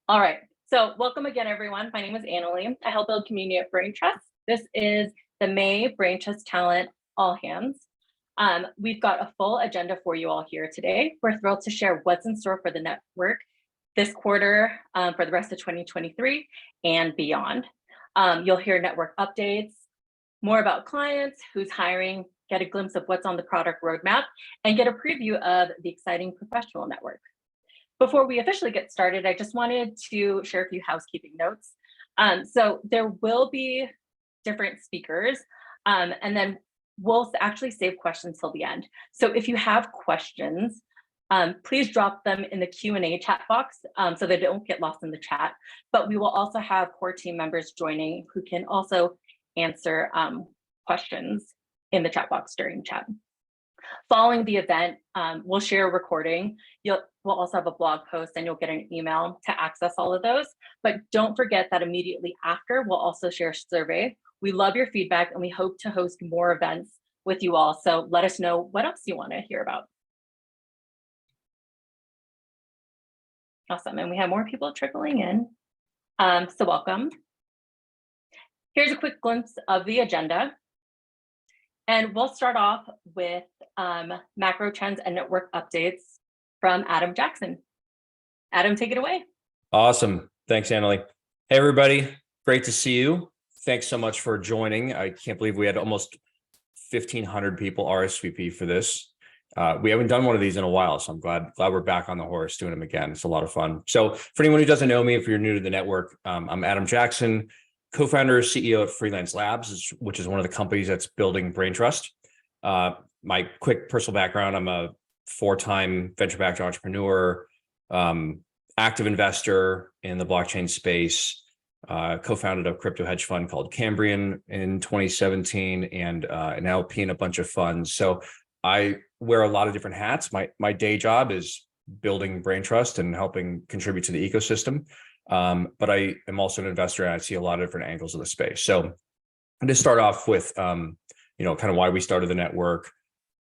All right. So welcome again, everyone. My name is Annalie. I help build community at Brain Trust. This is the May Brain Trust Talent All Hands. We've got a full agenda for you all here today. We're thrilled to share what's in store for the network this quarter, for the rest of 2023 and beyond. You'll hear network updates, more about clients, who's hiring, get a glimpse of what's on the product roadmap, and get a preview of the exciting professional network. Before we officially get started, I just wanted to share a few housekeeping notes. So there will be different speakers, and then we'll actually save questions till the end. So if you have questions, please drop them in the Q&A chat box so they don't get lost in the chat. But we will also have core team members joining who can also answer questions in the chat box during chat. Following the event, we'll share a recording. We'll also have a blog post and you'll get an email to access all of those. But don't forget that immediately after, we'll also share a survey. We love your feedback and we hope to host more events with you all. So let us know what else you want to hear about. Awesome. And we have more people trickling in. So welcome. Here's a quick glimpse of the agenda. And we'll start off with macro trends and network updates from Adam Jackson. Adam, take it away. Awesome. Thanks, Annalie. Hey, everybody. Great to see you. Thanks so much for joining. I can't believe we had almost 1,500 people RSVP for this. We haven't done one of these in a while, so I'm glad we're back on the horse doing them again. It's a lot of fun. So for anyone who doesn't know me, if you're new to the network, I'm Adam Jackson, co-founder, CEO at Freelance Labs, which is one of the companies that's building Brain Trust. My quick personal background, I'm a 4-time venture-backed entrepreneur, active investor in the blockchain space, co-founded a crypto hedge fund called Cambrian in 2017, and an LP in a bunch of funds. So I wear a lot of different hats. My day job is building Brain Trust and helping contribute to the ecosystem. But I am also an investor and I see a lot of different angles of the space. So I'm going to start off with, kind of why we started the network,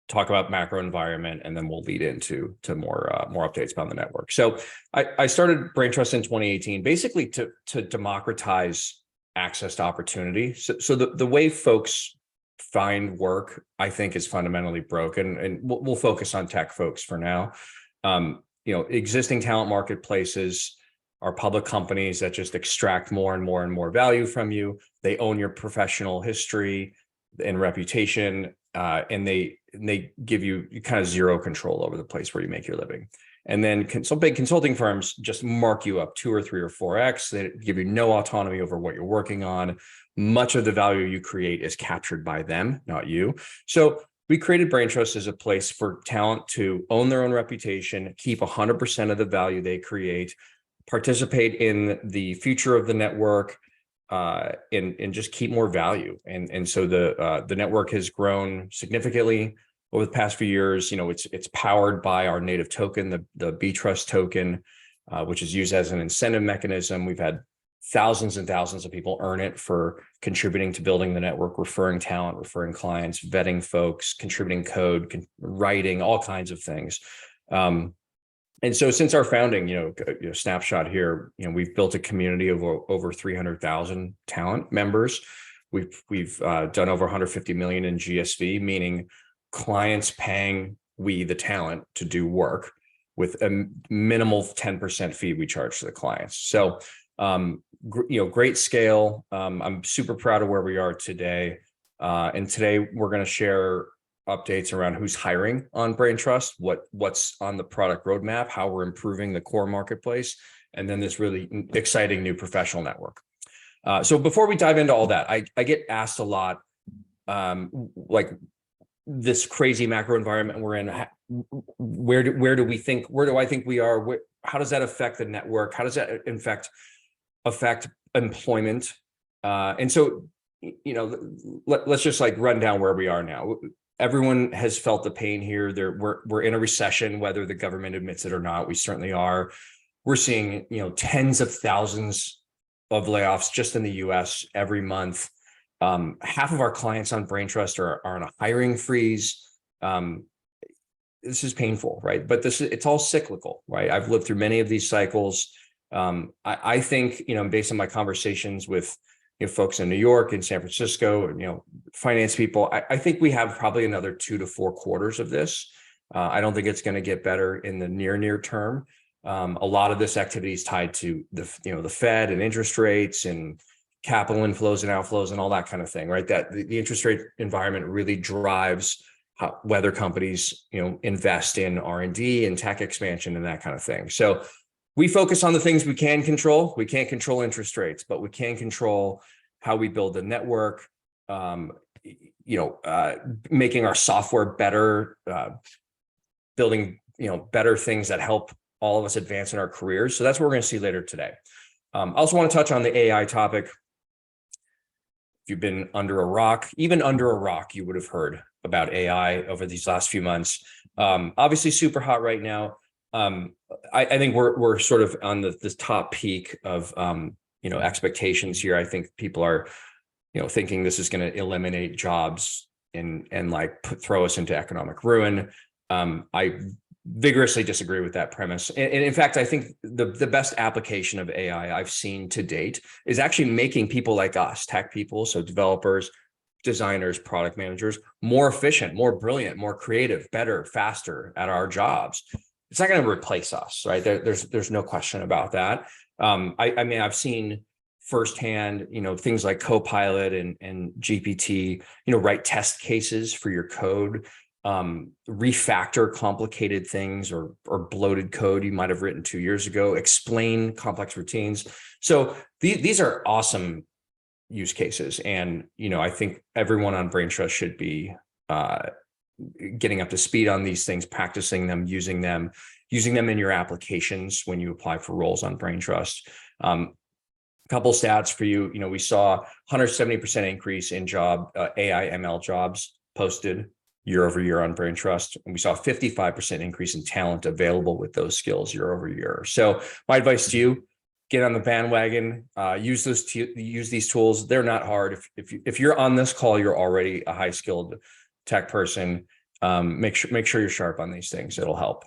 talk about macro environment, and then we'll lead into more updates about the network. So I started Brain Trust in 2018, basically to democratize access to opportunity. So the way folks find work, I think, is fundamentally broken, and we'll focus on tech folks for now. Existing talent marketplaces are public companies that just extract more and more and more value from you. They own your professional history and reputation, and they give you kind of zero control over the place where you make your living. And then some big consulting firms just mark you up 2 or 3 or 4x. They give you no autonomy over what you're working on. Much of the value you create is captured by them, not you. So we created Brain Trust as a place for talent to own their own reputation, keep 100% of the value they create, participate in the future of the network, and just keep more value. And so the network has grown significantly over the past few years. It's powered by our native token, the B-Trust token, which is used as an incentive mechanism. We've had thousands and thousands of people earn it for contributing to building the network, referring talent, referring clients, vetting folks, contributing code, writing, all kinds of things. And so since our founding, snapshot here, we've built a community of over 300,000 talent members. We've done over 150 million in GSV, meaning clients paying we, the talent, to do work with a minimal 10% fee we charge to the clients. So, great scale. I'm super proud of where we are today. And today we're going to share updates around who's hiring on Brain Trust, what's on the product roadmap, how we're improving the core marketplace, and then this really exciting new professional network. So before we dive into all that, I get asked a lot, like this crazy macro environment we're in, where do I think we are? How does that affect the network? How does that affect employment? And so, let's just run down where we are now. Everyone has felt the pain here. We're in a recession, whether the government admits it or not. We certainly are. We're seeing, tens of thousands of layoffs just in the US every month. Half of our clients on Brain Trust are on a hiring freeze. This is painful, right? But it's all cyclical, right? I've lived through many of these cycles. I think, based on my conversations with folks in New York and San Francisco, finance people, I think we have probably another 2 to 4 quarters of this. I don't think it's going to get better in the near term. A lot of this activity is tied to the Fed and interest rates and capital inflows and outflows and all that kind of thing, right? That the interest rate environment really drives whether companies, invest in R&D and tech expansion and that kind of thing. So we focus on the things we can control. We can't control interest rates, but we can control how we build the network, making our software better, building, better things that help all of us advance in our careers. So that's what we're going to see later today. I also want to touch on the AI topic. If you've been under a rock, even under a rock, you would have heard about AI over these last few months. Obviously super hot right now. I think we're sort of on this top peak of, expectations here. I think people are, thinking this is going to eliminate jobs and throw us into economic ruin. I vigorously disagree with that premise. And in fact, I think the best application of AI I've seen to date is actually making people like us, tech people, so developers, designers, product managers, more efficient, more brilliant, more creative, better, faster at our jobs. It's not going to replace us, right? There's no question about that. I mean, I've seen firsthand, things like Copilot and GPT, write test cases for your code, refactor complicated things or bloated code you might have written 2 years ago, explain complex routines. So these are awesome use cases. And, I think everyone on BrainTrust should be getting up to speed on these things, practicing them, using them in your applications when you apply for roles on BrainTrust. Couple stats for you. We saw 170% increase in AI ML jobs posted year over year on BrainTrust. And we saw a 55% increase in talent available with those skills year over year. So my advice to you, get on the bandwagon, use these tools. They're not hard. If you're on this call, you're already a high skilled tech person. Make sure you're sharp on these things. It'll help.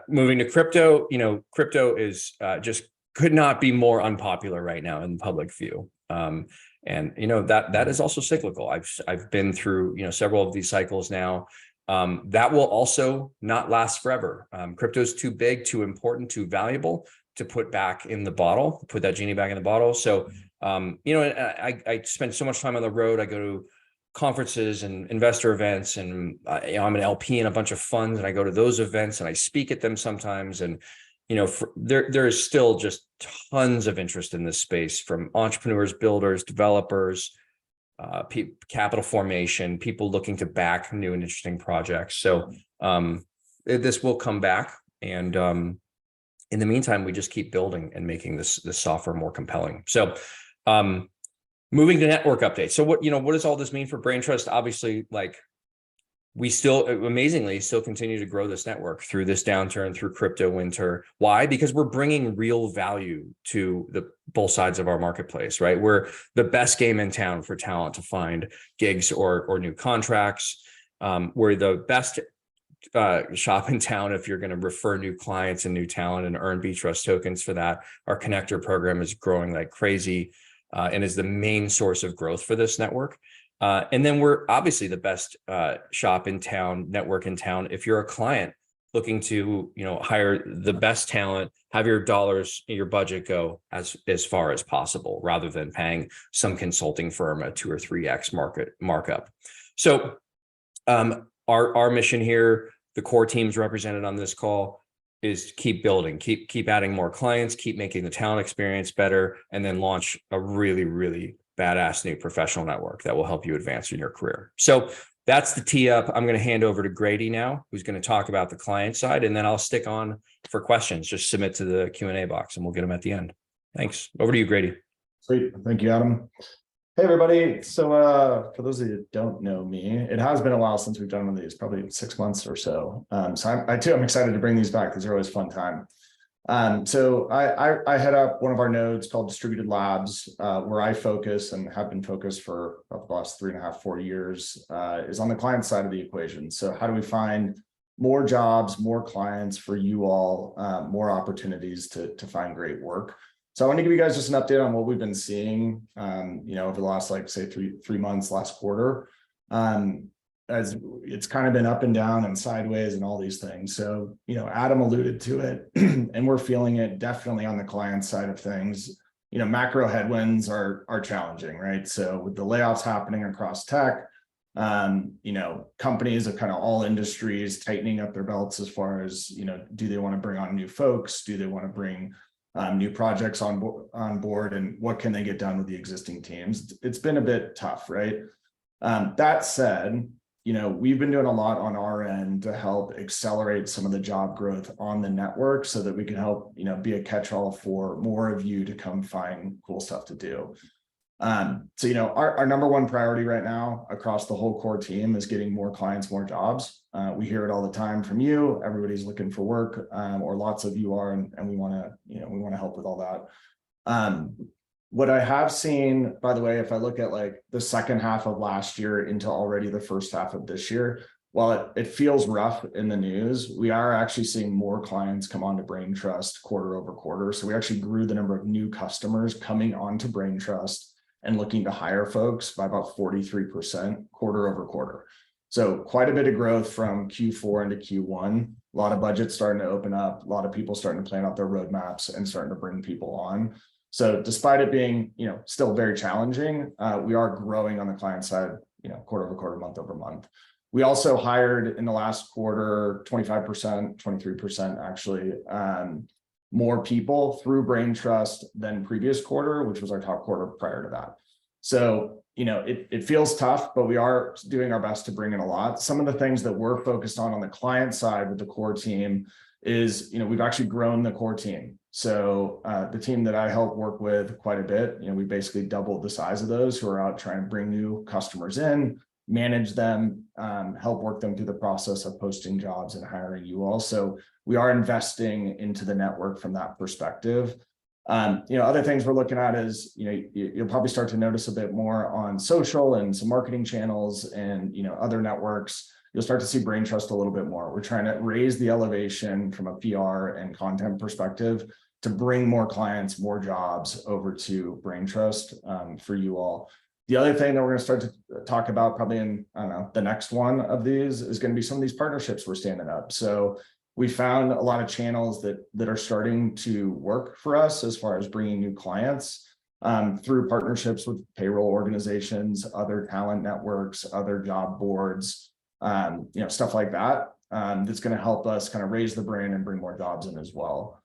Moving to crypto, crypto is just could not be more unpopular right now in public view. And that is also cyclical. I've been through several of these cycles now. That will also not last forever. Crypto is too big, too important, too valuable to put back in the bottle, put that genie back in the bottle. So I spend so much time on the road. I go to conferences and investor events, and I'm an LP in a bunch of funds, and I go to those events and I speak at them sometimes. And there is still just tons of interest in this space from entrepreneurs, builders, developers, capital formation, people looking to back new and interesting projects. So this will come back, and in the meantime, we just keep building and making this software more compelling. So moving to network updates. So what does all this mean for BrainTrust? Obviously, we still amazingly continue to grow this network through this downturn, through crypto winter. Why? Because we're bringing real value to both sides of our marketplace, right? We're the best game in town for talent to find gigs or new contracts. We're the best shop in town if you're going to refer new clients and new talent and earn BTrust tokens for that. Our connector program is growing like crazy and is the main source of growth for this network. And then we're obviously the best shop in town, network in town. If you're a client looking to, hire the best talent, have your dollars, your budget go as far as possible, rather than paying some consulting firm a 2 or 3x markup. So our mission here, the core teams represented on this call, is keep building, keep adding more clients, keep making the talent experience better, and then launch a really, really badass new professional network that will help you advance in your career. So that's the tee up. I'm going to hand over to Grady now, who's going to talk about the client side, and then I'll stick on for questions. Just submit to the Q&A box and we'll get them at the end. Thanks. Over to you, Grady. Sweet. Thank you, Adam. Hey, everybody. So for those of you that don't know me, it has been a while since we've done one of these, probably 6 months or so. So I'm excited to bring these back. These are always fun time. So I head up one of our nodes called Distributed Labs, where I focus and have been focused for about the last 3.5, 4 years, is on the client side of the equation. So how do we find more jobs, more clients for you all, more opportunities to find great work. So I want to give you guys just an update on what we've been seeing, over the last, like, say, three months, last quarter. As it's kind of been up and down and sideways and all these things. So, Adam alluded to it and we're feeling it definitely on the client side of things. Macro headwinds are challenging, right? So with the layoffs happening across tech, companies of kind of all industries tightening up their belts as far as, do they want to bring on new folks? Do they want to bring new projects on board? And what can they get done with the existing teams? It's been a bit tough, right? That said, we've been doing a lot on our end to help accelerate some of the job growth on the network so that we can help, be a catch-all for more of you to come find cool stuff to do. Our number one priority right now across the whole core team is getting more clients, more jobs. We hear it all the time from you. Everybody's looking for work, or lots of you are, and we want to help with all that. What I have seen, by the way, if I look at like the second half of last year into already the first half of this year, while it feels rough in the news, we are actually seeing more clients come on to Braintrust quarter over quarter. So we actually grew the number of new customers coming onto Braintrust and looking to hire folks by about 43% quarter over quarter. So quite a bit of growth from Q4 into Q1. A lot of budgets starting to open up, a lot of people starting to plan out their roadmaps and starting to bring people on. So despite it being, still very challenging, we are growing on the client side, quarter over quarter, month over month. We also hired in the last quarter, 25%, 23% actually, more people through Braintrust than previous quarter, which was our top quarter prior to that. So, it feels tough, but we are doing our best to bring in a lot. Some of the things that we're focused on the client side with the core team is, we've actually grown the core team. So the team that I help work with quite a bit, we basically doubled the size of those who are out trying to bring new customers in, manage them, help work them through the process of posting jobs and hiring you all. So we are investing into the network from that perspective. Other things we're looking at is, you'll probably start to notice a bit more on social and some marketing channels and, other networks. You'll start to see Braintrust a little bit more. We're trying to raise the elevation from a PR and content perspective to bring more clients, more jobs over to Braintrust for you all. The other thing that we're going to start to talk about probably in, the next one of these is going to be some of these partnerships we're standing up. So we found a lot of channels that are starting to work for us as far as bringing new clients through partnerships with payroll organizations, other talent networks, other job boards, stuff like that. That's going to help us kind of raise the brand and bring more jobs in as well.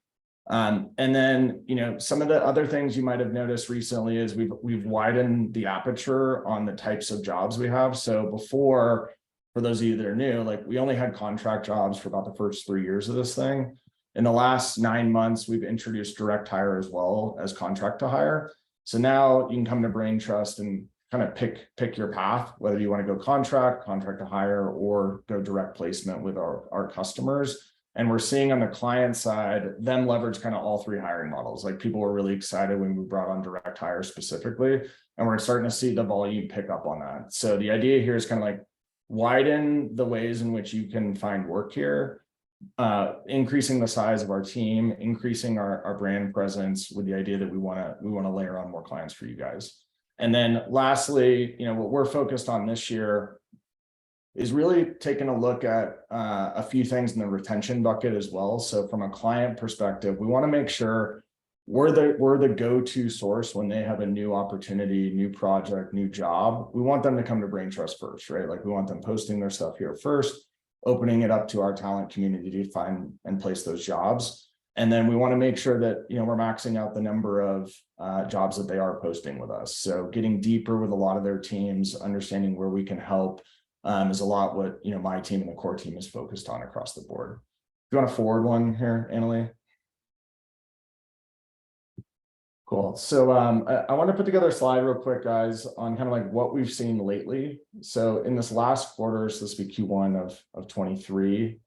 And then, some of the other things you might have noticed recently is we've widened the aperture on the types of jobs we have. So before, for those of you that are new, like we only had contract jobs for about the first 3 years of this thing. In the last 9 months, we've introduced direct hire as well as contract to hire. So now you can come to Braintrust and kind of pick your path, whether you want to go contract to hire, or go direct placement with our customers. And we're seeing on the client side, them leverage kind of all three hiring models. Like people were really excited when we brought on direct hire specifically, and we're starting to see the volume pick up on that. So the idea here is kind of like widen the ways in which you can find work here, increasing the size of our team, increasing our brand presence with the idea that we want to layer on more clients for you guys. And then lastly, what we're focused on this year is really taking a look at a few things in the retention bucket as well. So from a client perspective, we want to make sure we're the go-to source when they have a new opportunity, new project, new job. We want them to come to Braintrust first, right? Like we want them posting their stuff here first, opening it up to our talent community to find and place those jobs. And then we want to make sure that, we're maxing out the number of jobs that they are posting with us. So getting deeper with a lot of their teams, understanding where we can help is a lot what, my team and the core team is focused on across the board. Do you want to forward one here, Annalie? Cool. So I want to put together a slide real quick, guys, on kind of like what we've seen lately. So in this last quarter, so this will be Q1 of 23,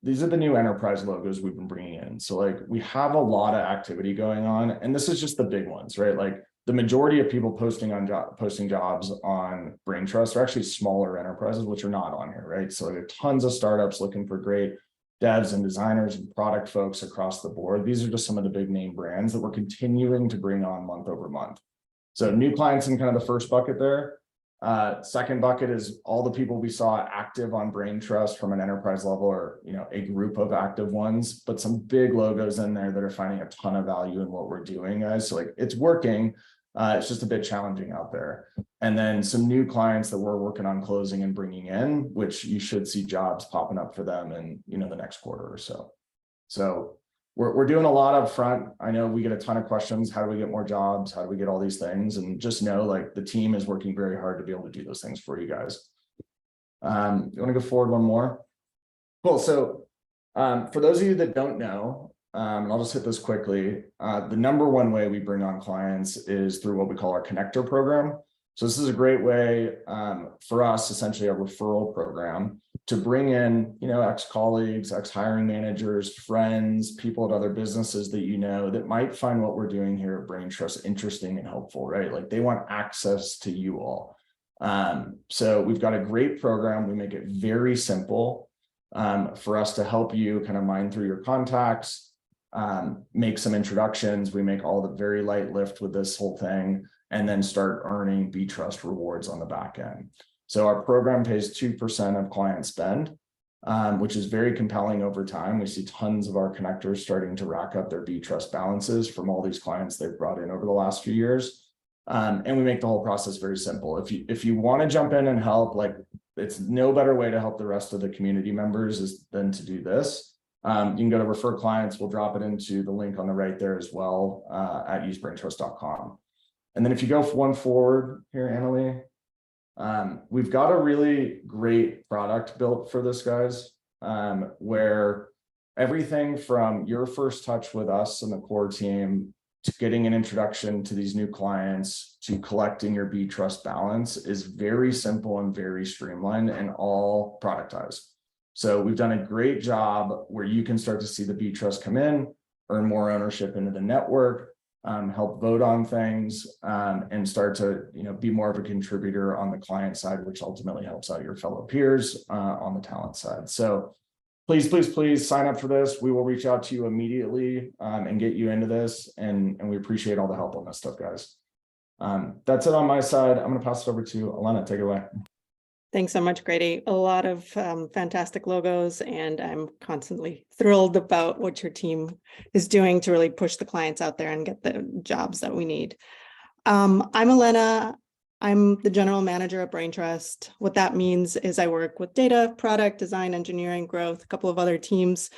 these are the new enterprise logos we've been bringing in. So like we have a lot of activity going on, and this is just the big ones, right? Like the majority of people posting jobs on Brain Trust are actually smaller enterprises, which are not on here, right? So there are tons of startups looking for great devs and designers and product folks across the board. These are just some of the big name brands that we're continuing to bring on month over month. So new clients in kind of the first bucket there. Second bucket is all the people we saw active on Brain Trust from an enterprise level, or a group of active ones, but some big logos in there that are finding a ton of value in what we're doing, guys. So like it's working. It's just a bit challenging out there. And then some new clients that we're working on closing and bringing in, which you should see jobs popping up for them in the next quarter or so. So we're doing a lot up front. I know we get a ton of questions. How do we get more jobs? How do we get all these things? And just know like the team is working very hard to be able to do those things for you guys. You want to go forward one more? Cool. So for those of you that don't know, and I'll just hit this quickly. The number one way we bring on clients is through what we call our connector program. So this is a great way for us, essentially a referral program, to bring in, ex-colleagues, ex-hiring managers, friends, people at other businesses that that might find what we're doing here at Brain Trust interesting and helpful, right? Like they want access to you all. So we've got a great program. We make it very simple for us to help you kind of mine through your contacts, make some introductions. We make all the very light lift with this whole thing, and then start earning B-Trust rewards on the back end. So our program pays 2% of client spend, which is very compelling over time. We see tons of our connectors starting to rack up their B-Trust balances from all these clients they've brought in over the last few years. And we make the whole process very simple. If you want to jump in and help, like it's no better way to help the rest of the community members than to do this. You can go to refer clients. We'll drop it into the link on the right there as well at usebraintrust.com. And then if you go one forward here, Annalie, we've got a really great product built for this, guys, where everything from your first touch with us and the core team to getting an introduction to these new clients to collecting your B-Trust balance is very simple and very streamlined and all productized. So we've done a great job where you can start to see the B-Trust come in, earn more ownership into the network, help vote on things, and start to be more of a contributor on the client side, which ultimately helps out your fellow peers on the talent side. So please sign up for this. We will reach out to you immediately and get you into this. And we appreciate all the help on this stuff, guys. That's it on my side. I'm going to pass it over to Elena. Take it away. Thanks so much, Grady. A lot of fantastic logos, and I'm constantly thrilled about what your team is doing to really push the clients out there and get the jobs that we need. I'm Elena. I'm the general manager at Brain Trust. What that means is I work with data, product, design, engineering, growth, a couple of other teams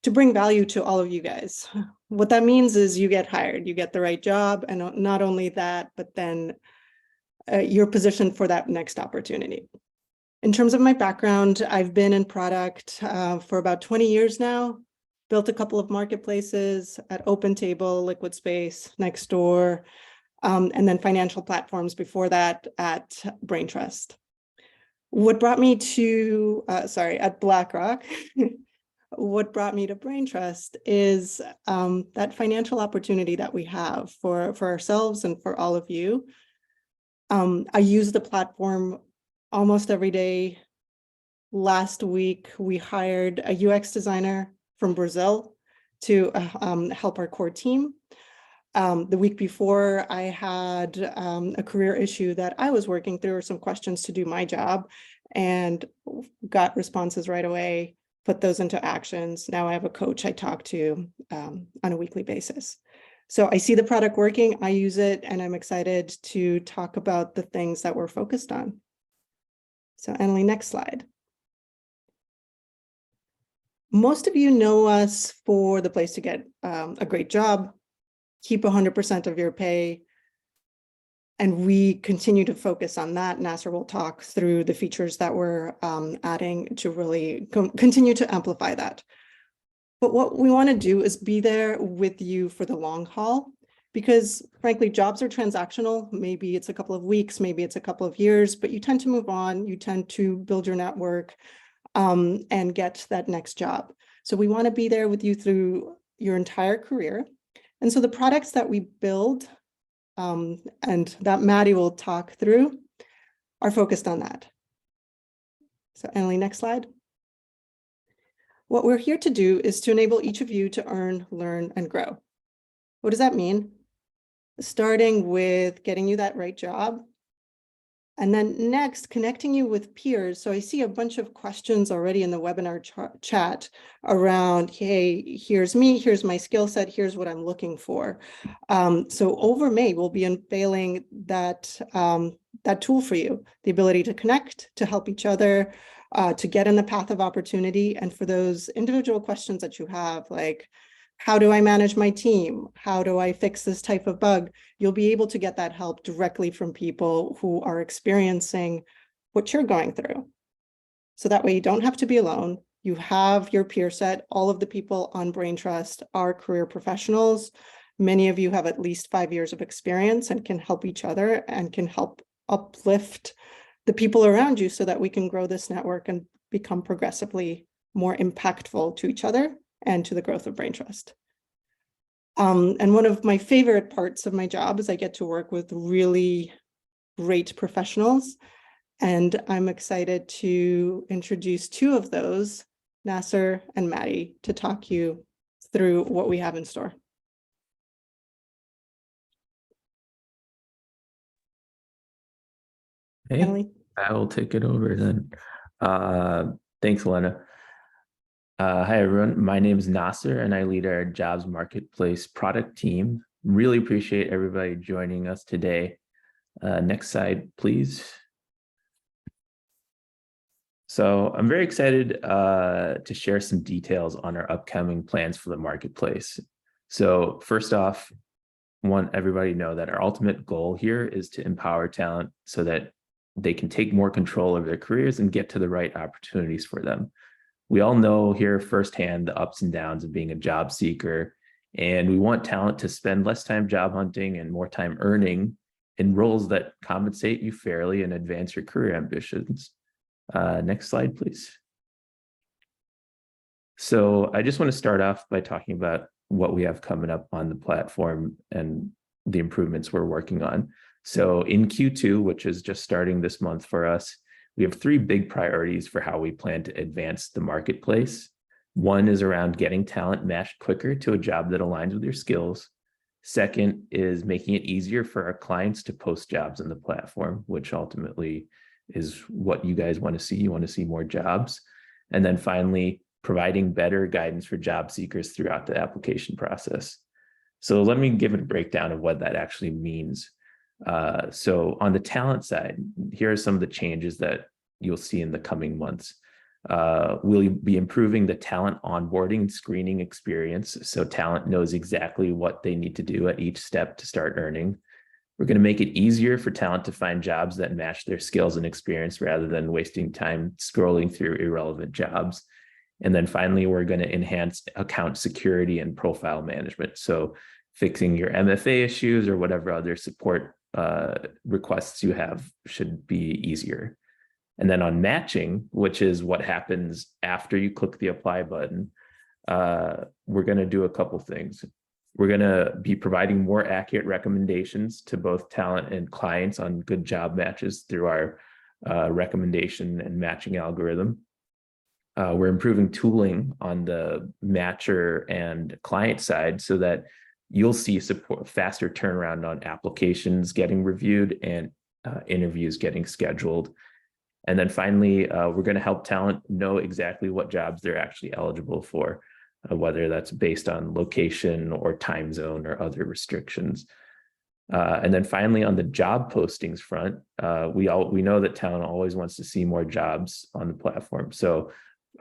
to bring value to all of you guys. What that means is you get hired, you get the right job, and not only that, but then you're positioned for that next opportunity. In terms of my background, I've been in product for about 20 years now, built a couple of marketplaces at OpenTable, LiquidSpace, Nextdoor, and then financial platforms before that at Brain Trust. What brought me to, at BlackRock, what brought me to Brain Trust is that financial opportunity that we have for ourselves and for all of you. I use the platform almost every day. Last week, we hired a UX designer from Brazil to help our core team. The week before, I had a career issue that I was working through, or some questions to do my job, and got responses right away, put those into actions. Now I have a coach I talk to on a weekly basis. So I see the product working, I use it, and I'm excited to talk about the things that we're focused on. So Annalie, next slide. Most of you know us for the place to get a great job, keep 100% of your pay, and we continue to focus on that. Nasser will talk through the features that we're adding to really continue to amplify that. But what we want to do is be there with you for the long haul, because frankly, jobs are transactional. Maybe it's a couple of weeks, maybe it's a couple of years, but you tend to move on, you tend to build your network and get that next job. So we want to be there with you through your entire career. And so the products that we build and that Maddie will talk through, are focused on that. So Emily, next slide. What we're here to do is to enable each of you to earn, learn, and grow. What does that mean? Starting with getting you that right job. And then next, connecting you with peers. So I see a bunch of questions already in the webinar chat around, hey, here's me, here's my skill set, here's what I'm looking for. So over May, we'll be unveiling that, that tool for you, the ability to connect, to help each other, to get in the path of opportunity. And for those individual questions that you have, like, how do I manage my team? How do I fix this type of bug? You'll be able to get that help directly from people who are experiencing what you're going through. So that way you don't have to be alone. You have your peer set. All of the people on BrainTrust are career professionals. Many of you have at least 5 years of experience and can help each other and can help uplift the people around you so that we can grow this network and become progressively more impactful to each other and to the growth of BrainTrust. And one of my favorite parts of my job is I get to work with really great professionals. And I'm excited to introduce 2 of those, Nasser and Maddie, to talk you through what we have in store. Hey, Emily? I will take it over then. Thanks, Elena. Hi, everyone. My name is Nasser, and I lead our jobs marketplace product team. Really appreciate everybody joining us today. Next slide, please. So I'm very excited to share some details on our upcoming plans for the marketplace. So first off, I want everybody to know that our ultimate goal here is to empower talent so that they can take more control of their careers and get to the right opportunities for them. We all know here firsthand the ups and downs of being a job seeker, and we want talent to spend less time job hunting and more time earning in roles that compensate you fairly and advance your career ambitions. Next slide, please. So I just want to start off by talking about what we have coming up on the platform and the improvements we're working on. So in Q2, which is just starting this month for us, we have 3 big priorities for how we plan to advance the marketplace. One is around getting talent matched quicker to a job that aligns with your skills. Second is making it easier for our clients to post jobs on the platform, which ultimately is what you guys want to see. You want to see more jobs. And then finally, providing better guidance for job seekers throughout the application process. So let me give a breakdown of what that actually means. So on the talent side, here are some of the changes that you'll see in the coming months. We'll be improving the talent onboarding and screening experience so talent knows exactly what they need to do at each step to start earning. We're going to make it easier for talent to find jobs that match their skills and experience rather than wasting time scrolling through irrelevant jobs. And then finally, we're going to enhance account security and profile management. So fixing your MFA issues or whatever other support requests you have should be easier. And then on matching, which is what happens after you click the apply button, we're going to do a couple things. We're going to be providing more accurate recommendations to both talent and clients on good job matches through our recommendation and matching algorithm. We're improving tooling on the matcher and client side so that you'll see support faster turnaround on applications getting reviewed and interviews getting scheduled. And then finally, we're going to help talent know exactly what jobs they're actually eligible for, whether that's based on location or time zone or other restrictions. And then finally, on the job postings front, we know that talent always wants to see more jobs on the platform. So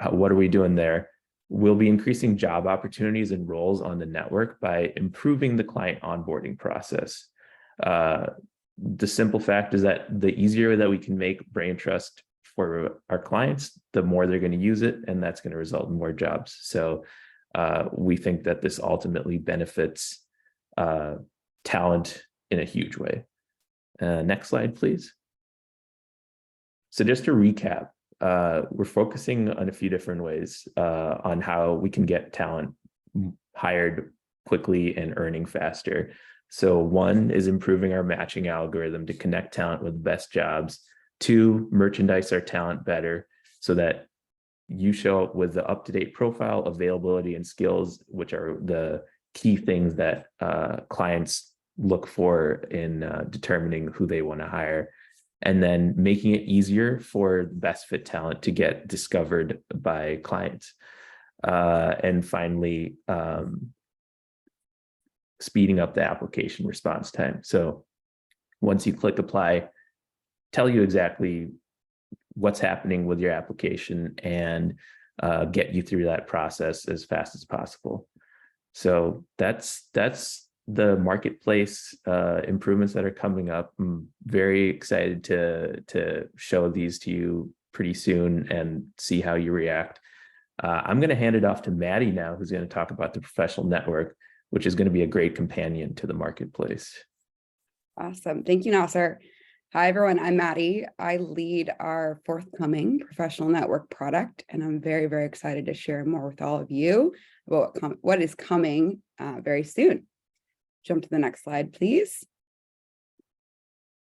what are we doing there? We'll be increasing job opportunities and roles on the network by improving the client onboarding process. The simple fact is that the easier that we can make BrainTrust for our clients, the more they're going to use it, and that's going to result in more jobs. So we think that this ultimately benefits talent in a huge way. Next slide, please. So just to recap, we're focusing on a few different ways on how we can get talent hired quickly and earning faster. So one is improving our matching algorithm to connect talent with the best jobs. Two, merchandise our talent better so that you show up with the up-to-date profile, availability, and skills, which are the key things that clients look for in determining who they want to hire. And then making it easier for best fit talent to get discovered by clients. And finally, speeding up the application response time. So once you click apply, tell you exactly what's happening with your application and get you through that process as fast as possible. So that's the marketplace improvements that are coming up. I'm very excited to show these to you pretty soon and see how you react. I'm going to hand it off to Maddie now, who's going to talk about the professional network, which is going to be a great companion to the marketplace. Awesome. Thank you, Nasser. Hi, everyone. I'm Maddie. I lead our forthcoming professional network product, and I'm very, very excited to share more with all of you about what is coming very soon. Jump to the next slide, please.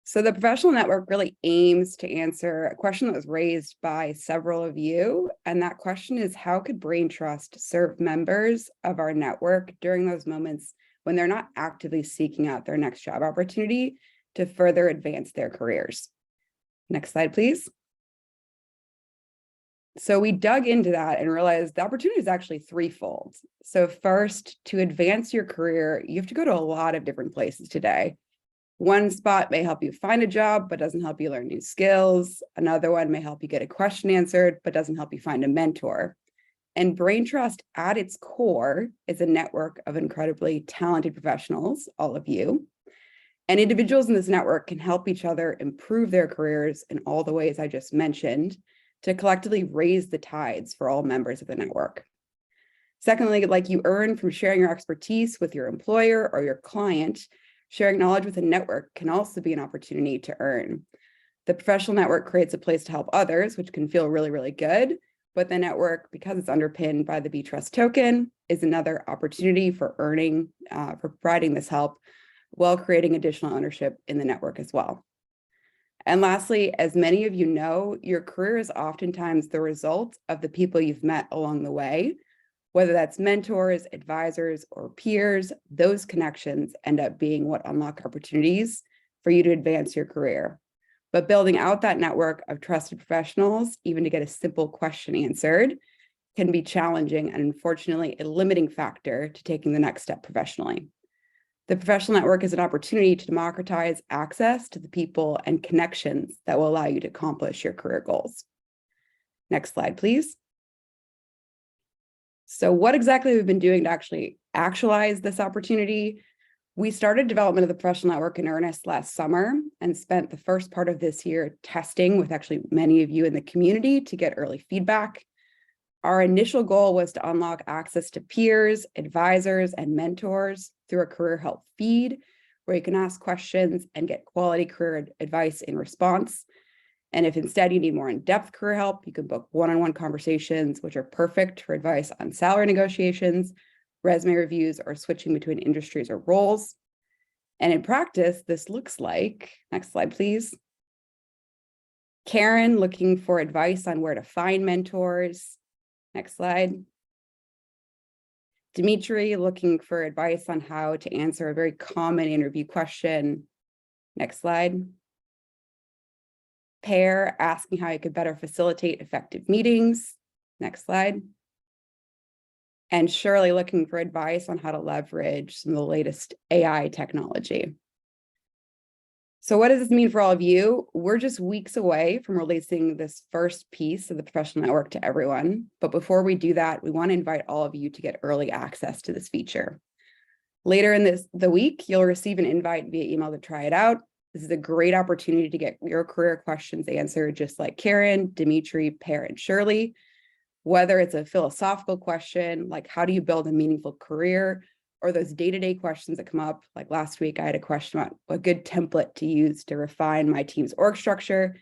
So the professional network really aims to answer a question that was raised by several of you. And that question is, how could BrainTrust serve members of our network during those moments when they're not actively seeking out their next job opportunity to further advance their careers? Next slide, please. So we dug into that and realized the opportunity is actually threefold. So first, to advance your career, you have to go to a lot of different places today. One spot may help you find a job, but doesn't help you learn new skills. Another one may help you get a question answered, but doesn't help you find a mentor. And BrainTrust at its core is a network of incredibly talented professionals, all of you. And individuals in this network can help each other improve their careers in all the ways I just mentioned to collectively raise the tides for all members of the network. Secondly, like you earn from sharing your expertise with your employer or your client, sharing knowledge with a network can also be an opportunity to earn. The professional network creates a place to help others, which can feel really, really good. But the network, because it's underpinned by the BTrust token, is another opportunity for earning, for providing this help while creating additional ownership in the network as well. And lastly, as many of you know, your career is oftentimes the result of the people you've met along the way. Whether that's mentors, advisors, or peers, those connections end up being what unlock opportunities for you to advance your career. But building out that network of trusted professionals, even to get a simple question answered, can be challenging and unfortunately a limiting factor to taking the next step professionally. The professional network is an opportunity to democratize access to the people and connections that will allow you to accomplish your career goals. Next slide, please. So what exactly we've been doing to actually actualize this opportunity? We started development of the professional network in earnest last summer and spent the first part of this year testing with actually many of you in the community to get early feedback. Our initial goal was to unlock access to peers, advisors, and mentors through a career help feed where you can ask questions and get quality career advice in response. And if instead you need more in-depth career help, you can book one-on-one conversations, which are perfect for advice on salary negotiations, resume reviews, or switching between industries or roles. And in practice, this looks like, next slide, please. Karen looking for advice on where to find mentors. Next slide. Dimitri looking for advice on how to answer a very common interview question. Next slide. Pear asking how you could better facilitate effective meetings. Next slide. And Shirley looking for advice on how to leverage some of the latest AI technology. So what does this mean for all of you? We're just weeks away from releasing this first piece of the professional network to everyone. But before we do that, we want to invite all of you to get early access to this feature. Later in the week, you'll receive an invite via email to try it out. This is a great opportunity to get your career questions answered, just like Karen, Dimitri, Pear, and Shirley. Whether it's a philosophical question, like how do you build a meaningful career, or those day-to-day questions that come up, like last week, I had a question about a good template to use to refine my team's org structure.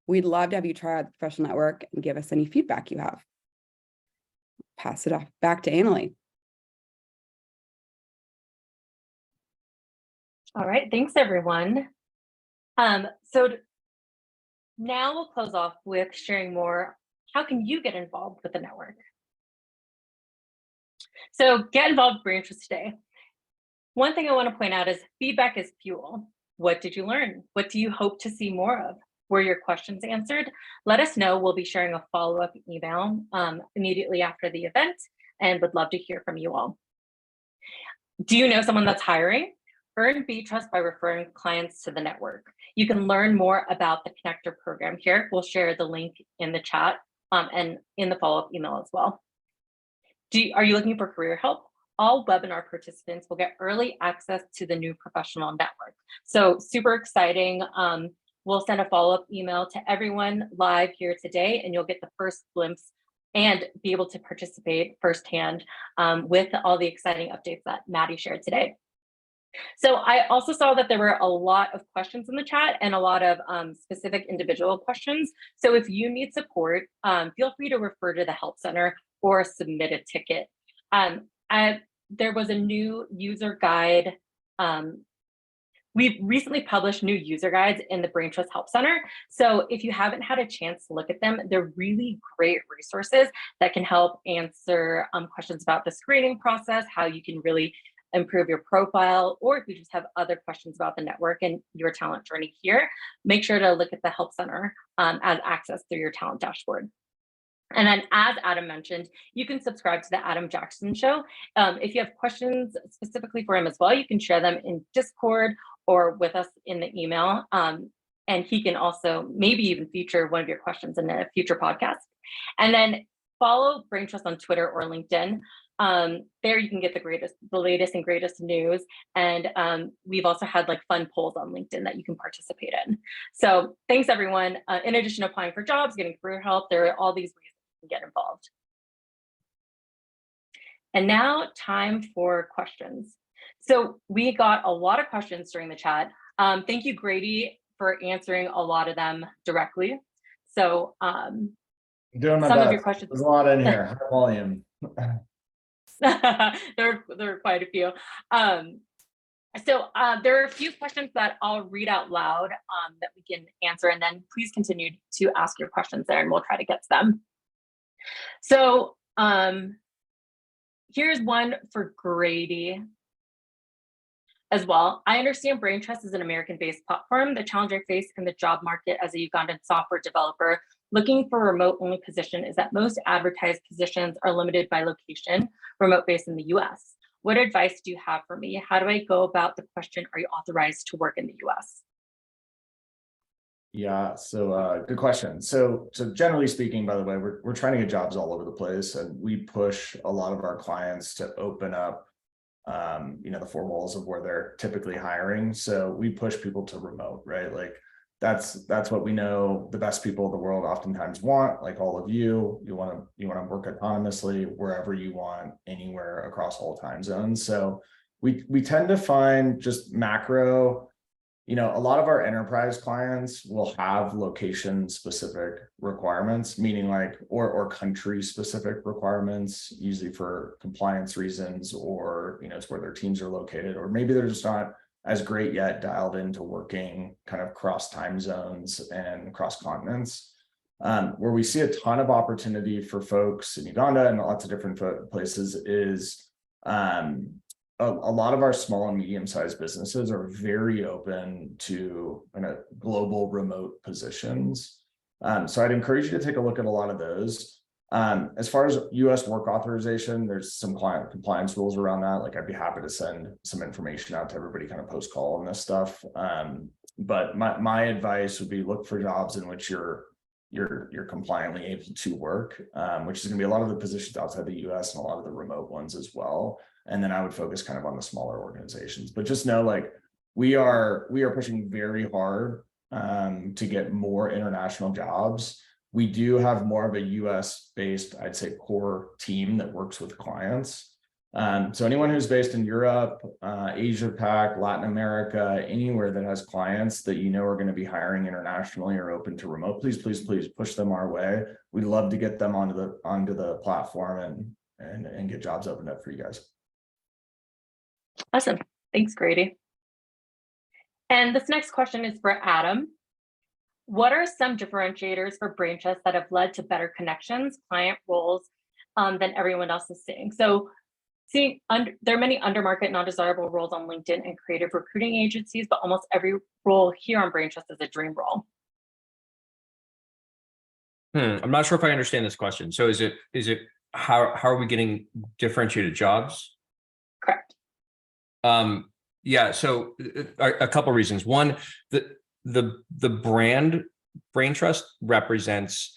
We'd love to have you try out the professional network and give us any feedback you have. Pass it off back to Annalie. All right, thanks everyone. Now we'll close off with sharing more. How can you get involved with the network? So get involved with Brain Trust today. One thing I want to point out is feedback is fuel. What did you learn? What do you hope to see more of? Were your questions answered? Let us know. We'll be sharing a follow-up email immediately after the event and would love to hear from you all. Do you know someone that's hiring? Earn B-Trust by referring clients to the network. You can learn more about the Connector program here. We'll share the link in the chat and in the follow-up email as well. Are you looking for career help? All webinar participants will get early access to the new professional network. So super exciting. We'll send a follow-up email to everyone live here today, and you'll get the first glimpse and be able to participate firsthand with all the exciting updates that Maddie shared today. So I also saw that there were a lot of questions in the chat and a lot of specific individual questions. So if you need support, feel free to refer to the Help Center or submit a ticket. There was a new user guide. We've recently published new user guides in the Brain Trust Help Center. So if you haven't had a chance to look at them, they're really great resources that can help answer questions about the screening process, how you can really improve your profile, or if you just have other questions about the network and your talent journey here, make sure to look at the Help Center as access through your talent dashboard. And then, as Adam mentioned, you can subscribe to the Adam Jackson Show. If you have questions specifically for him as well, you can share them in Discord or with us in the email. And he can also maybe even feature one of your questions in a future podcast. And then follow Brain Trust on Twitter or LinkedIn. There you can get the latest and greatest news. And we've also had like fun polls on LinkedIn that you can participate in. So thanks everyone. In addition to applying for jobs, getting career help, there are all these ways you can get involved. And now time for questions. So we got a lot of questions during the chat. Thank you, Grady, for answering a lot of them directly. So doing my some best. of your questions. There's a lot in here, high volume. there are quite a few. So there are a few questions that I'll read out loud that we can answer, and then please continue to ask your questions there and we'll try to get to them. So here's one for Grady as well. I understand Brain Trust is an American-based platform. The challenge I face in the job market as a Ugandan software developer looking for a remote-only position is that most advertised positions are limited by location, remote-based in the US. What advice do you have for me? How do I go about the question, are you authorized to work in the US? Yeah, so good question. So generally speaking, by the way, we're trying to get jobs all over the place, and we push a lot of our clients to open up the four walls of where they're typically hiring. So we push people to remote, right? Like that's what we know the best people of the world oftentimes want. Like all of you want to work autonomously wherever you want, anywhere across all time zones. So we tend to find just macro. A lot of our enterprise clients will have location specific requirements, meaning like, or country specific requirements, usually for compliance reasons, or, it's where their teams are located, or maybe they're just not as great yet dialed into working kind of cross time zones and cross continents. Where we see a ton of opportunity for folks in Uganda and lots of different places is, a lot of our small and medium-sized businesses are very open to global remote positions. So I'd encourage you to take a look at a lot of those. As far as US work authorization, there's some client compliance rules around that. Like I'd be happy to send some information out to everybody kind of post-call on this stuff. But my advice would be look for jobs in which you're compliantly able to work, which is going to be a lot of the positions outside the US and a lot of the remote ones as well. And then I would focus kind of on the smaller organizations, but just know like we are pushing very hard to get more international jobs. We do have more of a US based, I'd say, core team that works with clients. So anyone who's based in Europe, Asia Pac, Latin America, anywhere that has clients that are going to be hiring internationally or open to remote, please push them our way. We'd love to get them onto the platform and get jobs opened up for you guys. Awesome. Thanks, Grady. And this next question is for Adam. What are some differentiators for BrainTrust that have led to better connections, client roles than everyone else is seeing? So there are many undermarket, non-desirable roles on LinkedIn and creative recruiting agencies, but almost every role here on BrainTrust is a dream role. I'm not sure if I understand this question. So is it how are we getting differentiated jobs? Correct. Yeah, so a couple reasons. One, the brand BrainTrust represents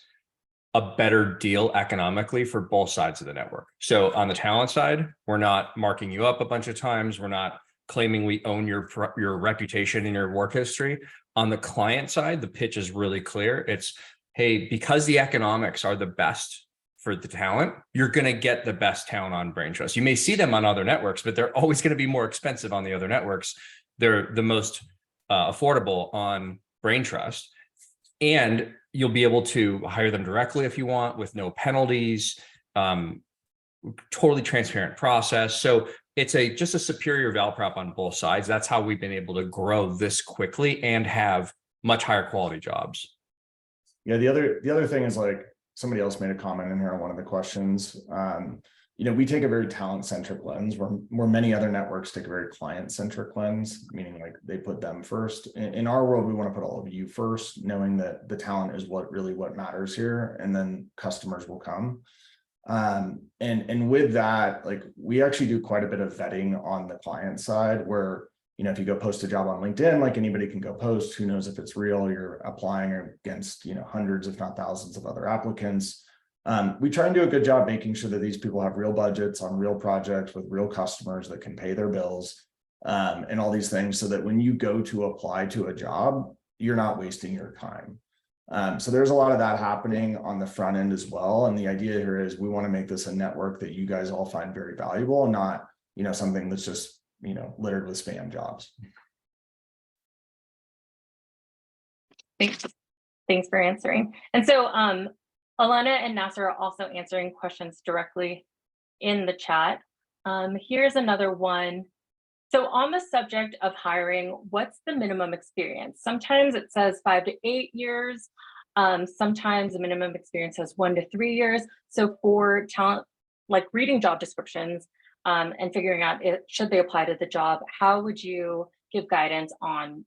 a better deal economically for both sides of the network. So on the talent side, we're not marking you up a bunch of times. We're not claiming we own your reputation and your work history. On the client side, the pitch is really clear. It's, hey, because the economics are the best for the talent, you're going to get the best talent on BrainTrust. You may see them on other networks, but they're always going to be more expensive on the other networks. They're the most affordable on BrainTrust. And you'll be able to hire them directly if you want, with no penalties, totally transparent process. So it's just a superior value prop on both sides. That's how we've been able to grow this quickly and have much higher quality jobs. Yeah, the other thing is, like, somebody else made a comment in here on one of the questions. We take a very talent-centric lens, where many other networks take a very client-centric lens, meaning like they put them first. In our world, we want to put all of you first, knowing that the talent is what matters here, and then customers will come. And with that, like, we actually do quite a bit of vetting on the client side, where, if you go post a job on LinkedIn, like anybody can go post, who knows if it's real, you're applying against, hundreds, if not thousands of other applicants. We try and do a good job making sure that these people have real budgets on real projects with real customers that can pay their bills, and all these things, so that when you go to apply to a job, you're not wasting your time. So there's a lot of that happening on the front end as well. And the idea here is we want to make this a network that you guys all find very valuable, and not, something that's just, littered with spam jobs. Thanks for answering. And so Alana and Nasser are also answering questions directly in the chat. Here's another one. So on the subject of hiring, what's the minimum experience? Sometimes it says 5 to 8 years. Sometimes the minimum experience says 1 to 3 years. So for talent, like reading job descriptions and figuring out should they apply to the job, how would you give guidance on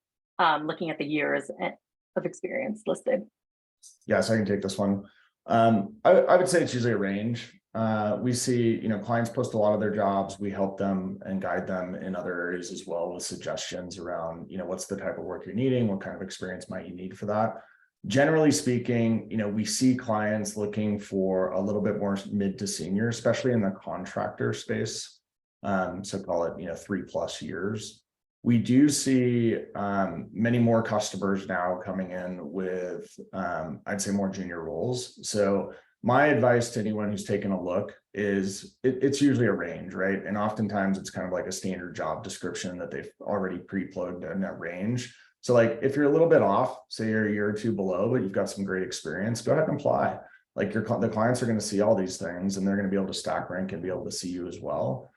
looking at the years of experience listed? Yeah, so I can take this one. I would say it's usually a range. We see, clients post a lot of their jobs. We help them and guide them in other areas as well, with suggestions around, what's the type of work you're needing, what kind of experience might you need for that. Generally speaking, we see clients looking for a little bit more mid to senior, especially in the contractor space. So call it, 3+ years. We do see many more customers now coming in with, I'd say, more junior roles. So my advice to anyone who's taken a look is it's usually a range, right? And oftentimes it's kind of like a standard job description that they've already pre-plugged in that range. So like, if you're a little bit off, say you're a year or two below, but you've got some great experience, go ahead and apply. Like, the clients are going to see all these things, and they're going to be able to stack rank and be able to see you as well.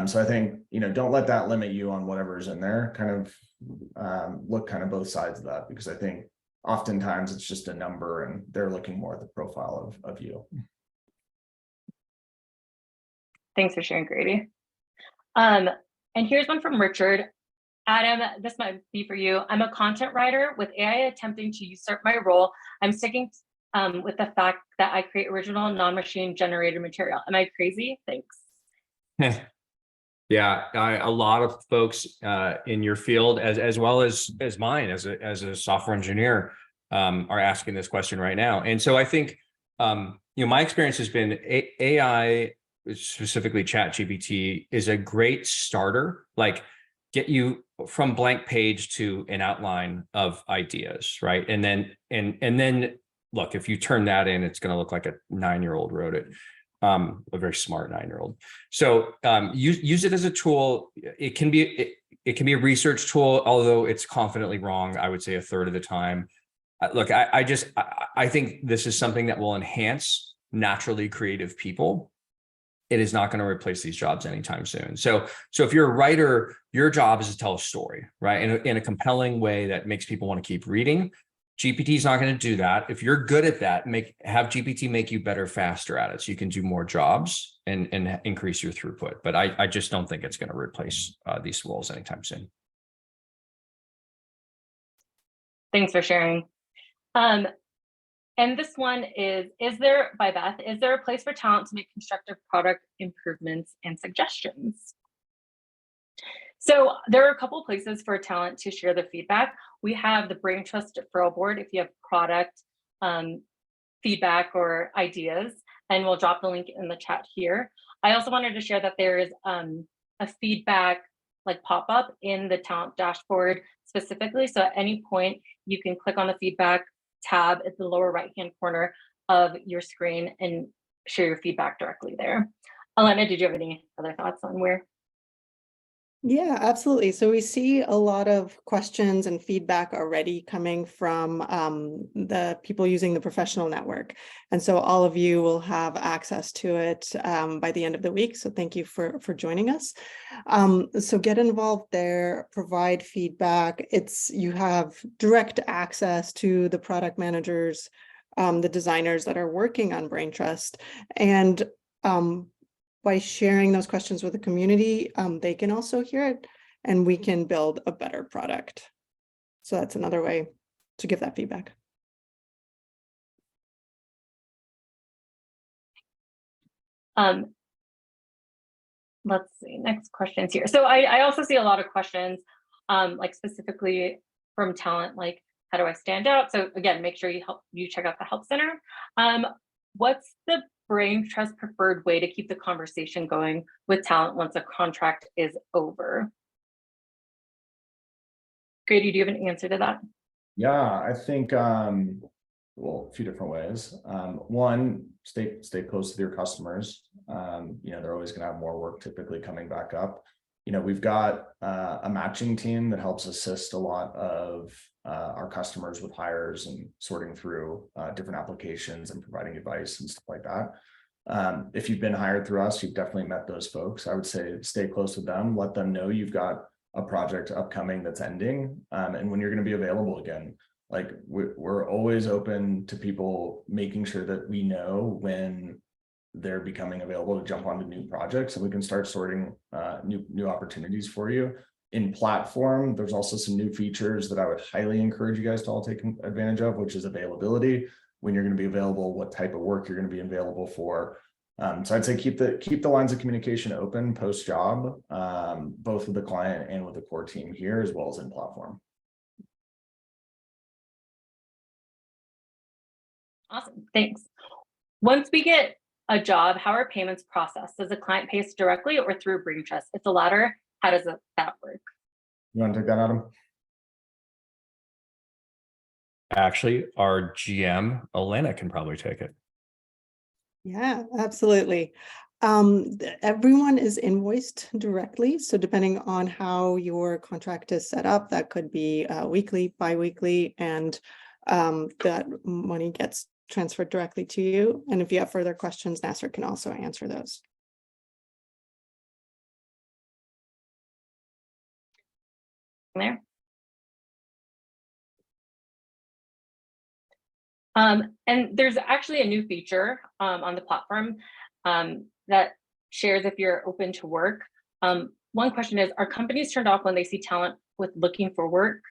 So I think, don't let that limit you on whatever's in there. Kind of look kind of both sides of that, because I think oftentimes it's just a number and they're looking more at the profile of you. Thanks for sharing, Grady. And here's one from Richard. Adam, this might be for you. I'm a content writer. With AI attempting to usurp my role, I'm sticking with the fact that I create original non-machine generated material. Am I crazy? Thanks. Yeah, a lot of folks in your field, as well as mine as a software engineer, are asking this question right now. And so I think, my experience has been AI, specifically ChatGPT, is a great starter. Like, get you from blank page to an outline of ideas, right? And then look, if you turn that in, it's going to look like a 9-year-old wrote it. A very smart 9-year-old. So use it as a tool. It can be a research tool, although it's confidently wrong, I would say, a third of the time. Look, I think this is something that will enhance naturally creative people. it is not going to replace these jobs anytime soon. So if you're a writer, your job is to tell a story, right? In a compelling way that makes people want to keep reading. GPT is not going to do that. If you're good at that, have GPT make you better, faster at it, so you can do more jobs and increase your throughput. But I just don't think it's going to replace these roles anytime soon. Thanks for sharing. And this one is there, by Beth, is there a place for talent to make constructive product improvements and suggestions? So there are a couple places for talent to share the feedback. We have the Braintrust referral board if you have product feedback or ideas, and we'll drop the link in the chat here. I also wanted to share that there is a feedback like pop-up in the talent dashboard specifically. So at any point, you can click on the feedback tab at the lower right-hand corner of your screen and share your feedback directly there. Elena, did you have any other thoughts on where? Yeah, absolutely. So we see a lot of questions and feedback already coming from the people using the professional network. And so all of you will have access to it by the end of the week. So thank you for joining us. So get involved there, provide feedback. You have direct access to the product managers, the designers that are working on Braintrust. And by sharing those questions with the community, they can also hear it, and we can build a better product. So that's another way to give that feedback. Let's see, next questions here. So I also see a lot of questions, like specifically from talent, like how do I stand out? So again, make sure you check out the Help Center. What's the Braintrust preferred way to keep the conversation going with talent once a contract is over? Grady, do you have an answer to that? Yeah, I think, well, a few different ways. One, stay close to your customers. They're always going to have more work typically coming back up. We've got a matching team that helps assist a lot of our customers with hires and sorting through different applications and providing advice and stuff like that. If you've been hired through us, you've definitely met those folks. I would say stay close with them, let them know you've got a project upcoming that's ending, and when you're going to be available again. Like we're always open to people making sure that we know when they're becoming available to jump onto new projects, and we can start sorting new opportunities for you. In platform, there's also some new features that I would highly encourage you guys to all take advantage of, which is availability, when you're going to be available, what type of work you're going to be available for. So I'd say keep the lines of communication open post job, both with the client and with the core team here, as well as in platform. Awesome, thanks. Once we get a job, how are payments processed? Does the client pay us directly or through Braintrust? If the latter, how does that work? You want to take that, Adam? Actually, our GM, Elena, can probably take it. Yeah, absolutely. Everyone is invoiced directly. So depending on how your contract is set up, that could be weekly, bi-weekly, and that money gets transferred directly to you. And if you have further questions, Nasser can also answer those. There. And there's actually a new feature on the platform that shares if you're open to work. One question is, are companies turned off when they see talent with looking for work?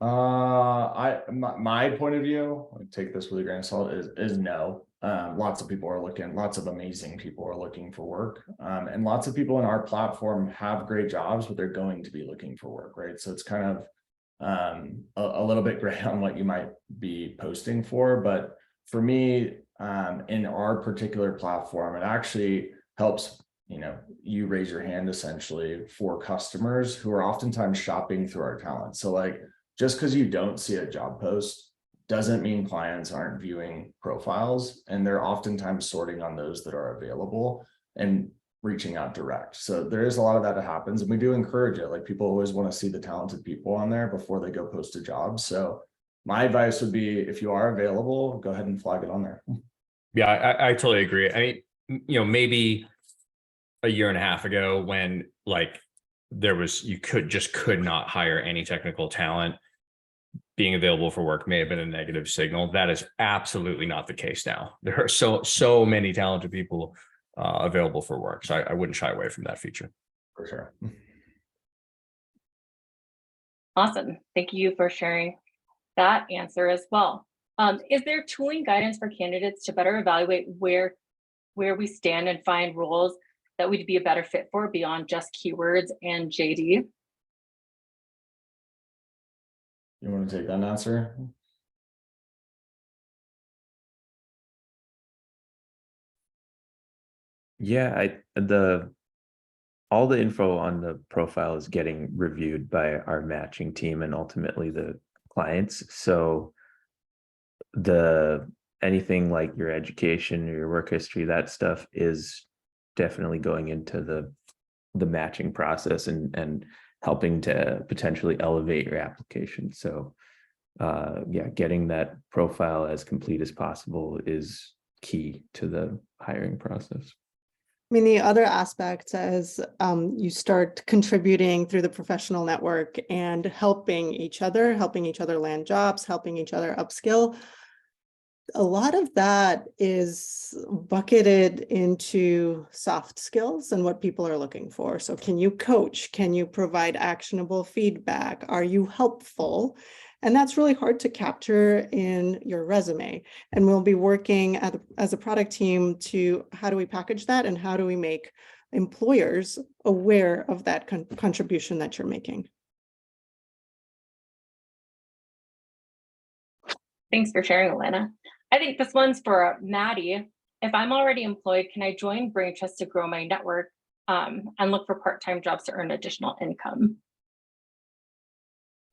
My point of view, I take this with a grain of salt, is no. Lots of people are looking, lots of amazing people are looking for work. And lots of people in our platform have great jobs, but they're going to be looking for work, right? So it's kind of a little bit gray on what you might be posting for. But for me, in our particular platform, it actually helps you raise your hand essentially for customers who are oftentimes shopping through our talent. So like, just because you don't see a job post doesn't mean clients aren't viewing profiles, and they're oftentimes sorting on those that are available and reaching out direct. So there is a lot of that happens, and we do encourage it. Like people always want to see the talented people on there before they go post a job. So my advice would be, if you are available, go ahead and flag it on there. Yeah, I totally agree. I mean, maybe a year and a half ago when like you could not hire any technical talent, being available for work may have been a negative signal. That is absolutely not the case now. There are so many talented people available for work. So I wouldn't shy away from that feature. For sure. Awesome. Thank you for sharing that answer as well. Is there tooling guidance for candidates to better evaluate where we stand and find roles that we'd be a better fit for beyond just keywords and JD? You want to take that answer? Yeah, all the info on the profile is getting reviewed by our matching team and ultimately the clients. So anything like your education or your work history, that stuff is definitely going into the matching process and helping to potentially elevate your application. So yeah, getting that profile as complete as possible is key to the hiring process. I mean, the other aspect as you start contributing through the professional network and helping each other land jobs, helping each other upskill. A lot of that is bucketed into soft skills and what people are looking for. So can you coach? Can you provide actionable feedback? Are you helpful? And that's really hard to capture in your resume. And we'll be working as a product team to how do we package that and how do we make employers aware of that contribution that you're making. Thanks for sharing, Elena. I think this one's for Maddie. If I'm already employed, can I join Braintrust to grow my network and look for part-time jobs to earn additional income?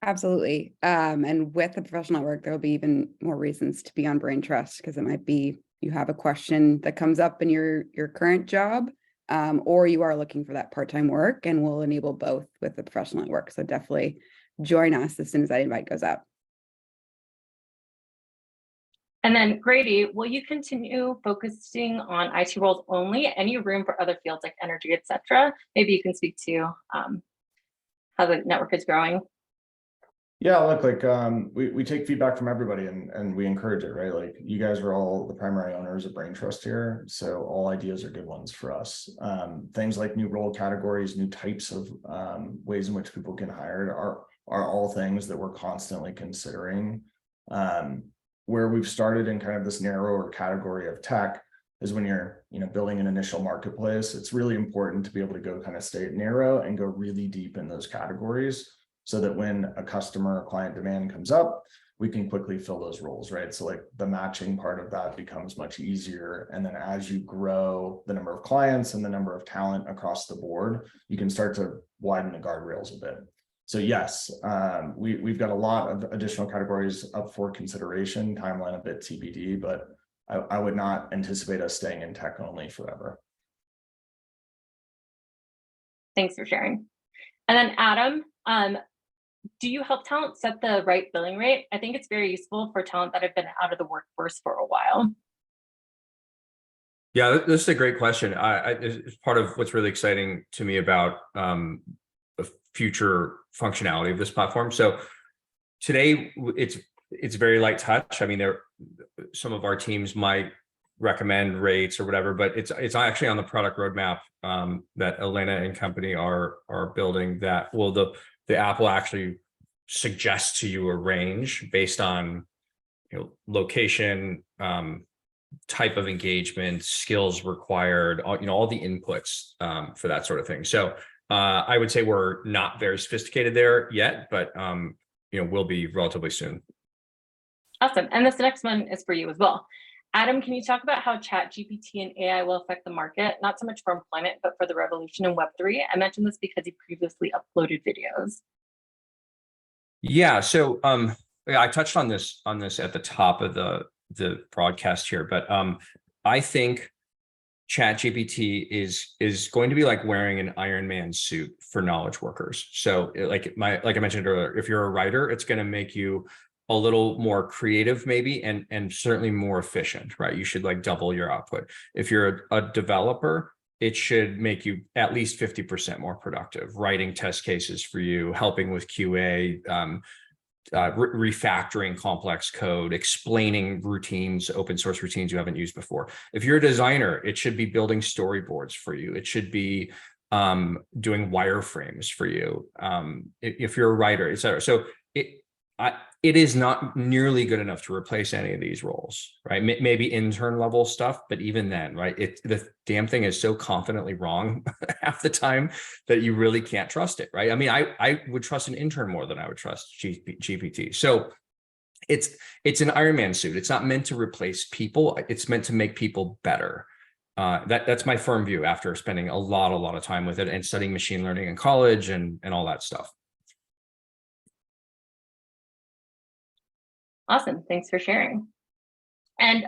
Absolutely. And with the professional network, there'll be even more reasons to be on Braintrust, because it might be you have a question that comes up in your current job, or you are looking for that part-time work, and we'll enable both with the professional network. So definitely join us as soon as that invite goes out. And then Grady, will you continue focusing on IT roles only? Any room for other fields like energy, etc.? Maybe you can speak to how the network is growing. Yeah, look, like we take feedback from everybody and we encourage it, right? Like you guys are all the primary owners of Braintrust here, so all ideas are good ones for us. Things like new role categories, new types of ways in which people can hire are all things that we're constantly considering. Where we've started in kind of this narrower category of tech is when you're building an initial marketplace. It's really important to be able to go kind of stay narrow and go really deep in those categories, so that when a customer or client demand comes up, we can quickly fill those roles, right? So like the matching part of that becomes much easier. And then as you grow the number of clients and the number of talent across the board, you can start to widen the guardrails a bit. So yes, we've got a lot of additional categories up for consideration, timeline a bit TBD, but I would not anticipate us staying in tech only forever. Thanks for sharing. And then Adam, do you help talent set the right billing rate? I think it's very useful for talent that have been out of the workforce for a while. Yeah, this is a great question. It's part of what's really exciting to me about the future functionality of this platform. So today it's very light touch. I mean, some of our teams might recommend rates or whatever, but it's actually on the product roadmap that Elena and company are building, that the app will actually suggest to you a range based on location, type of engagement, skills required, all the inputs for that sort of thing. So I would say we're not very sophisticated there yet, but we'll be relatively soon. Awesome. And this next one is for you as well. Adam, can you talk about how ChatGPT and AI will affect the market, not so much for employment, but for the revolution in Web3? I mentioned this because you previously uploaded videos. Yeah, so I touched on this at the top of the broadcast here, but I think ChatGPT is going to be like wearing an Iron Man suit for knowledge workers. So like I mentioned earlier, if you're a writer, it's going to make you a little more creative maybe, and certainly more efficient, right? You should like double your output. If you're a developer, it should make you at least 50% more productive, writing test cases for you, helping with QA, refactoring complex code, explaining routines, open source routines you haven't used before. If you're a designer, it should be building storyboards for you. It should be doing wireframes for you. If you're a writer, et cetera. So it is not nearly good enough to replace any of these roles, right? Maybe intern level stuff, but even then, right? The damn thing is so confidently wrong half the time that you really can't trust it, right? I mean, I would trust an intern more than I would trust GPT. So it's an Iron Man suit. It's not meant to replace people. It's meant to make people better. That's my firm view after spending a lot of time with it and studying machine learning in college and all that stuff. Awesome. Thanks for sharing. And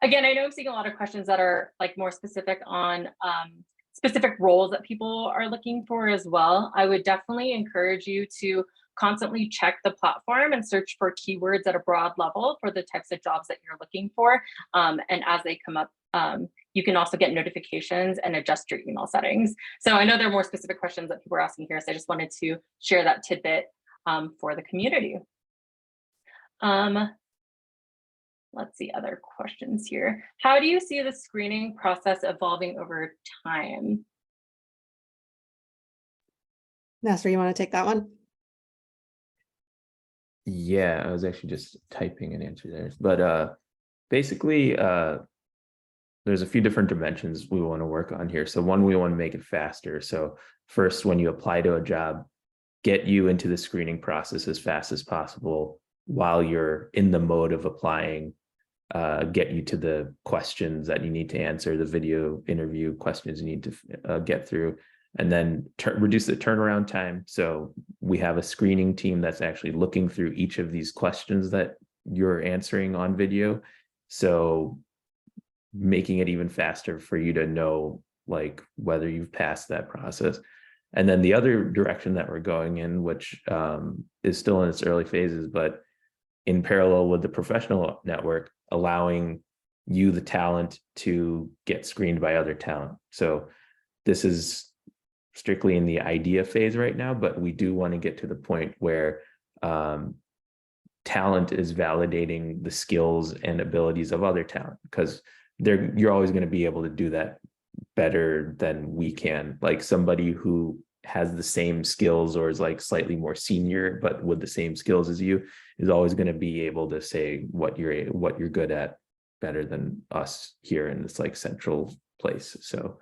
again, I know I'm seeing a lot of questions that are like more specific on specific roles that people are looking for as well. I would definitely encourage you to constantly check the platform and search for keywords at a broad level for the types of jobs that you're looking for. And as they come up, you can also get notifications and adjust your email settings. So I know there are more specific questions that people are asking here, so I just wanted to share that tidbit for the community. Let's see other questions here. How do you see the screening process evolving over time? Nasser, you want to take that one? Yeah, I was actually just typing an answer there. But basically, there's a few different dimensions we want to work on here. So one, we want to make it faster. So first, when you apply to a job, get you into the screening process as fast as possible while you're in the mode of applying, get you to the questions that you need to answer, the video interview questions you need to get through, and then reduce the turnaround time. So we have a screening team that's actually looking through each of these questions that you're answering on video. So making it even faster for you to know like whether you've passed that process. And then the other direction that we're going in, which is still in its early phases, but in parallel with the professional network, allowing you, the talent, to get screened by other talent. So this is strictly in the idea phase right now, but we do want to get to the point where talent is validating the skills and abilities of other talent, because you're always going to be able to do that better than we can. Like somebody who has the same skills or is like slightly more senior, but with the same skills as you, is always going to be able to say what you're good at better than us here in this like central place. So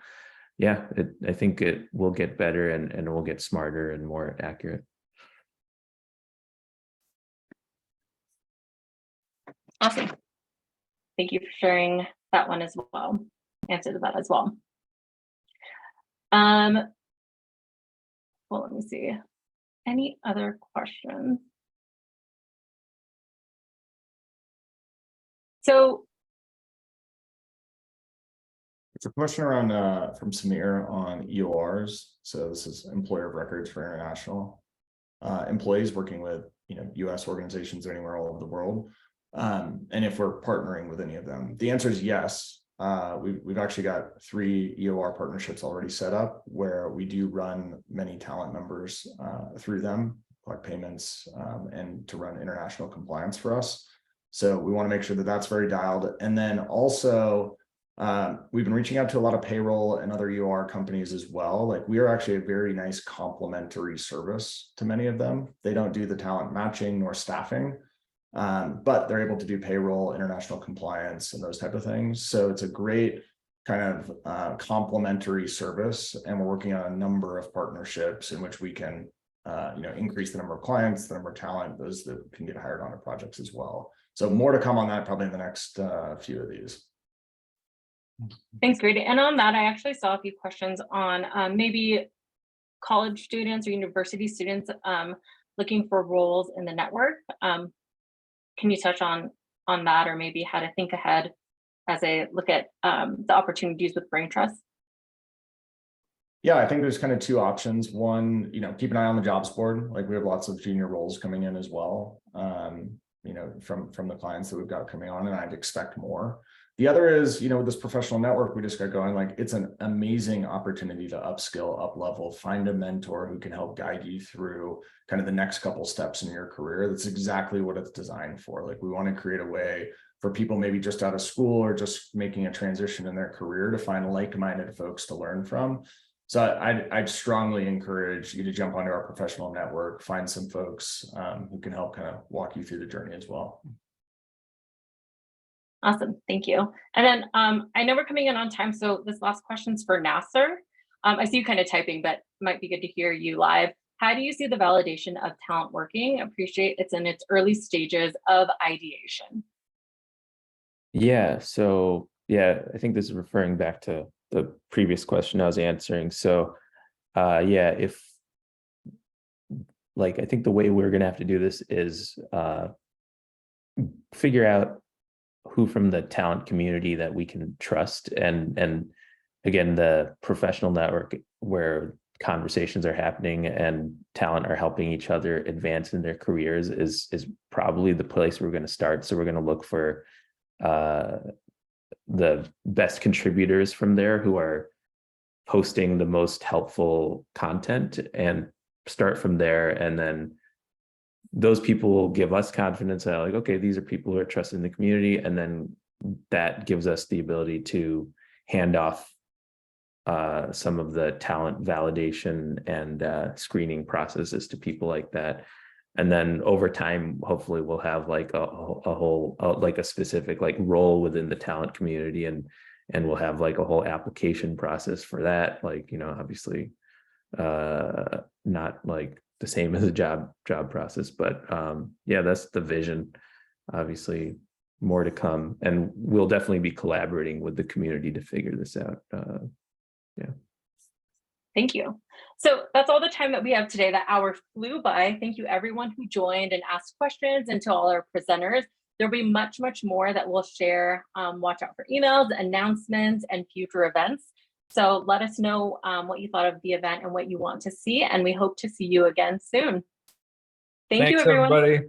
yeah, I think it will get better and it will get smarter and more accurate. Awesome. Thank you for sharing that one as well. Answer to that as well. Well, let me see. Any other questions? So It's a question around from Samir on EORs. So this is employer of records for international employees working with US organizations anywhere all over the world. And if we're partnering with any of them, the answer is yes. We've actually got 3 EOR partnerships already set up where we do run many talent members through them, collect payments, and to run international compliance for us. So we want to make sure that that's very dialed. And then also, we've been reaching out to a lot of payroll and other EOR companies as well. Like we are actually a very nice complementary service to many of them. They don't do the talent matching nor staffing. But they're able to do payroll, international compliance, and those type of things. So it's a great kind of complementary service, and we're working on a number of partnerships in which we can, increase the number of clients, the number of talent, those that can get hired onto projects as well. So more to come on that probably in the next few of these. thanks, Grady. And on that, I actually saw a few questions on maybe college students or university students looking for roles in the network. Can you touch on that, or maybe how to think ahead as I look at the opportunities with Braintrust? Yeah, I think there's kind of 2 options. One, keep an eye on the jobs board. Like we have lots of junior roles coming in as well. from the clients that we've got coming on, and I'd expect more. The other is, with this professional network we just got going, like it's an amazing opportunity to upskill, up level, find a mentor who can help guide you through kind of the next couple steps in your career. That's exactly what it's designed for. Like we want to create a way for people maybe just out of school or just making a transition in their career to find like-minded folks to learn from. So I'd strongly encourage you to jump onto our professional network, find some folks who can help kind of walk you through the journey as well. Awesome, thank you. And then I know we're coming in on time, so this last question's for Nasser. I see you kind of typing, but it might be good to hear you live. How do you see the validation of talent working? Appreciate it's in its early stages of ideation. Yeah, so yeah, I think this is referring back to the previous question I was answering. So yeah, if like I think the way we're gonna have to do this is figure out who from the talent community that we can trust, and again, the professional network where conversations are happening and talent are helping each other advance in their careers is probably the place we're going to start. So we're going to look for the best contributors from there who are posting the most helpful content and start from there. And then those people will give us confidence that like, okay, these are people who are trusted in the community. And then that gives us the ability to hand off some of the talent validation and screening processes to people like that. And then over time, hopefully we'll have like a whole, like a specific like role within the talent community, and we'll have like a whole application process for that. Like, obviously not like the same as a job process, but yeah, that's the vision. Obviously more to come, and we'll definitely be collaborating with the community to figure this out. Yeah. Thank you. So that's all the time that we have today. That hour flew by. Thank you everyone who joined and asked questions, and to all our presenters. There'll be much more that we'll share. Watch out for emails, announcements, and future events. So let us know what you thought of the event and what you want to see, and we hope to see you again soon. Thank you, Thanks, everyone. everybody.